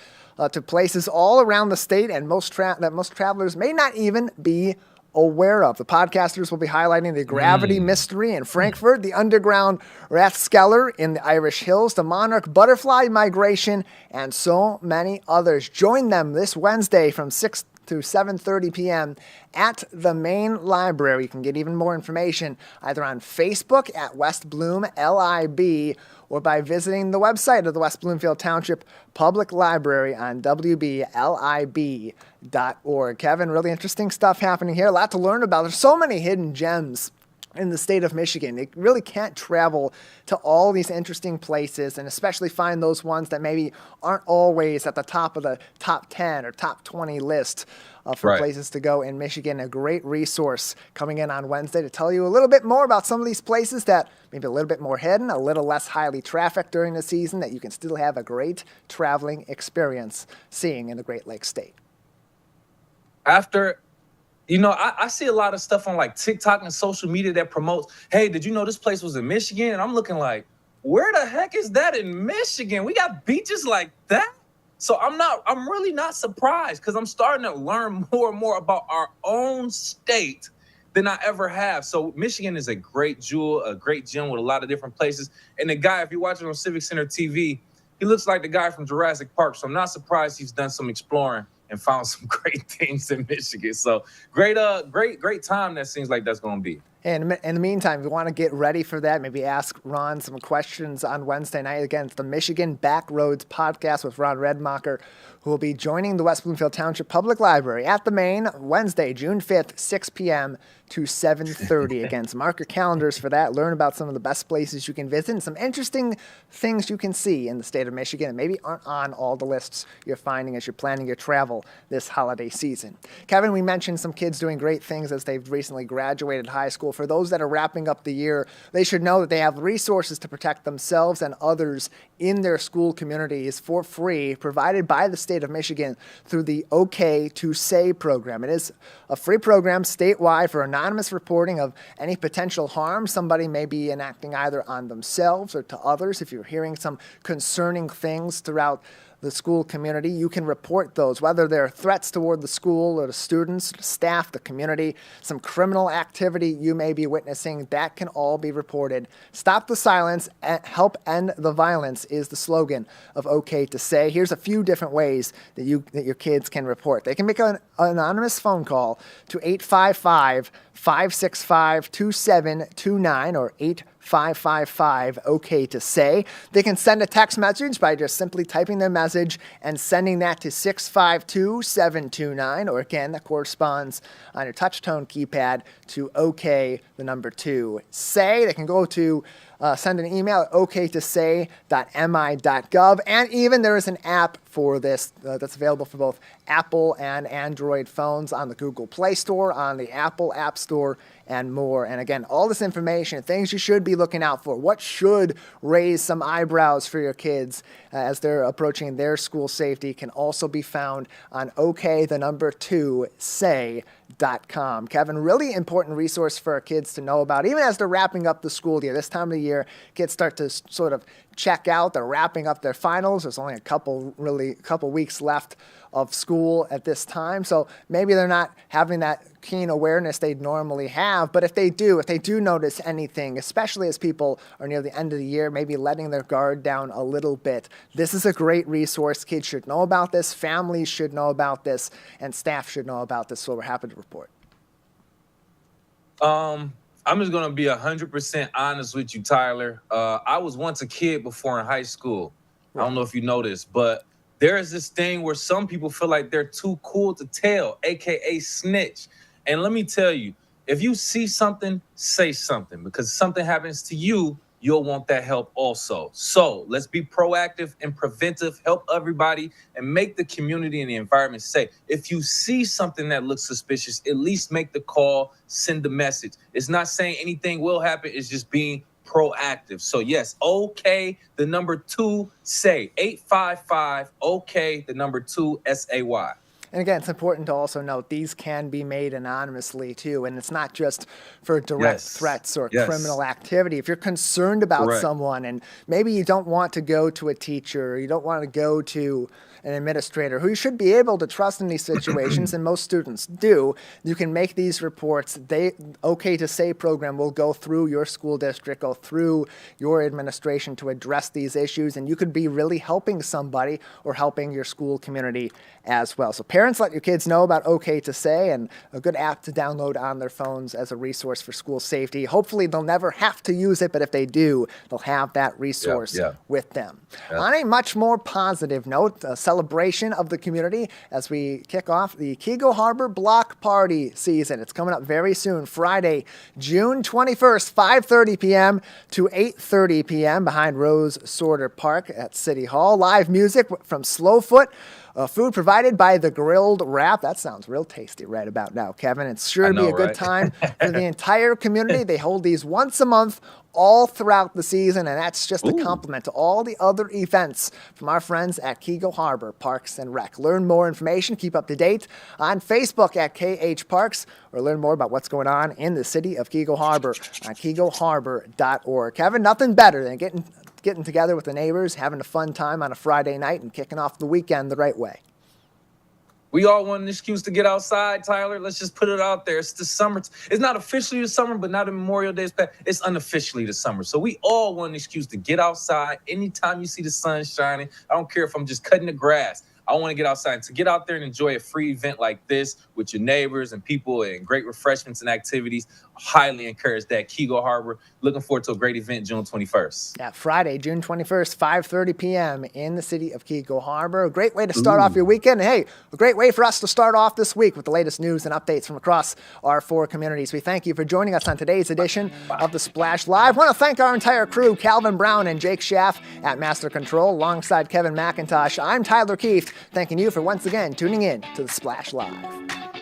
to places all around the state and most travelers may not even be aware of. The podcasters will be highlighting the gravity mystery in Frankfurt, the underground Rathskeller in the Irish Hills, the monarch butterfly migration, and so many others. Join them this Wednesday from 6 to 7:30 p.m. at the main library. You can get even more information either on Facebook at West Bloom LIB or by visiting the website of the West Bloomfield Township Public Library on WBLIB.org. Kevin, really interesting stuff happening here. A lot to learn about. There's so many hidden gems in the state of Michigan. They really can't travel to all these interesting places, and especially find those ones that maybe aren't always at the top of the top 10 or top 20 list for places to go in Michigan. A great resource coming in on Wednesday to tell you a little bit more about some of these places that maybe a little bit more hidden, a little less highly trafficked during the season, that you can still have a great traveling experience seeing in the Great Lakes state. I see a lot of stuff on like TikTok and social media that promotes, hey, did you know this place was in Michigan? And I'm looking like, where the heck is that in Michigan? We got beaches like that? So I'm really not surprised, because I'm starting to learn more and more about our own state than I ever have. So Michigan is a great jewel, a great gem with a lot of different places. And the guy, if you watch it on Civic Center TV, he looks like the guy from Jurassic Park. So I'm not surprised he's done some exploring and found some great things in Michigan. So great time that seems like that's going to be. And in the meantime, if you want to get ready for that, maybe ask Ron some questions on Wednesday night. Again, it's the Michigan Backroads podcast with Ron Redmacher, who will be joining the West Bloomfield Township Public Library at the Main Wednesday, June 5th, 6 p.m. to 7:30. Again, so mark your calendars for that. Learn about some of the best places you can visit and some interesting things you can see in the state of Michigan that maybe aren't on all the lists you're finding as you're planning your travel this holiday season. Kevin, we mentioned some kids doing great things as they've recently graduated high school. For those that are wrapping up the year, they should know that they have resources to protect themselves and others in their school communities for free, provided by the state of Michigan through the OK to Say program. It is a free program statewide for anonymous reporting of any potential harm somebody may be enacting either on themselves or to others. If you're hearing some concerning things throughout the school community, you can report those, whether they're threats toward the school or the students, the staff, the community, some criminal activity you may be witnessing. That can all be reported. Stop the silence and help end the violence is the slogan of OK to Say. Here's a few different ways that your kids can report. They can make an anonymous phone call to 855-565-2729 or 855 OK to Say. They can send a text message by just simply typing their message and sending that to 652-729, or again, that corresponds on your touch-tone keypad to OK, the number 2, Say. They can go to send an email at oktosay.mi.gov, and even there is an app for this that's available for both Apple and Android phones on the Google Play Store, on the Apple App Store, and more. And again, all this information, things you should be looking out for, what should raise some eyebrows for your kids as they're approaching their school safety, can also be found on OK, the number 2, Say.com. Kevin, really important resource for our kids to know about, even as they're wrapping up the school year. This time of the year, kids start to sort of check out. They're wrapping up their finals. There's only a couple weeks left of school at this time, so maybe they're not having that keen awareness they'd normally have. But if they do notice anything, especially as people are near the end of the year, maybe letting their guard down a little bit, this is a great resource. Kids should know about this, families should know about this, and staff should know about this, so we're happy to report. I'm just going to be 100% honest with you, Tyler. I was once a kid before in high school. I don't know if you know this, but there is this thing where some people feel like they're too cool to tell, AKA snitch. And let me tell you, if you see something, say something, because something happens to you, you'll want that help also. So let's be proactive and preventive, help everybody, and make the community and the environment safe. If you see something that looks suspicious, at least make the call, send the message. It's not saying anything will happen, it's just being proactive. So yes, OK, the number 2, Say, 855 OK, the number 2, SAY. And again, it's important to also note these can be made anonymously too, and it's not just for direct threats or criminal activity. If you're concerned about someone and maybe you don't want to go to a teacher, or you don't want to go to an administrator who you should be able to trust in these situations, and most students do, you can make these reports. The OK to Say program will go through your school district, go through your administration to address these issues, and you could be really helping somebody or helping your school community as well. So Parents, let your kids know about OK to Say, and a good app to download on their phones as a resource for school safety. Hopefully, they'll never have to use it, but if they do, they'll have that resource with them. On a much more positive note, a celebration of the community as we kick off the Keego Harbor Block Party season. It's coming up very soon, Friday, June 21st, 5:30 p.m. to 8:30 p.m. behind Rose Sorter Park at City Hall. Live music from Slowfoot. Food provided by the Grilled Wrap. That sounds real tasty right about now, Kevin. It's sure to be a good time for the entire community. They hold these once a month all throughout the season, and that's just a compliment to all the other events from our friends at Keego Harbor Parks and Rec. Learn more information, keep up to date on Facebook at KH Parks, or learn more about what's going on in the city of Keego Harbor on KeegoHarbor.org. Kevin, nothing better than getting together with the neighbors, having a fun time on a Friday night, and kicking off the weekend the right way. We all want an excuse to get outside, Tyler. Let's just put it out there. It's the summer. It's not officially the summer, but now that Memorial Day is past, it's unofficially the summer. So we all want an excuse to get outside anytime you see the sun shining. I don't care if I'm just cutting the grass. I want to get outside. And to get out there and enjoy a free event like this with your neighbors and people and great refreshments and activities, highly encourage that. Keego Harbor. Looking forward to a great event June 21st. Yeah, Friday, June 21st, 5:30 p.m. in the city of Keego Harbor. A great way to start off your weekend. Hey, a great way for us to start off this week with the latest news and updates from across our 4 communities. We thank you for joining us on today's edition of the Splash Live. I want to thank our entire crew, Calvin Brown and Jake Schaff at Master Control, alongside Kevin McIntosh. I'm Tyler Keefe, thanking you for once again tuning in to the Splash Live.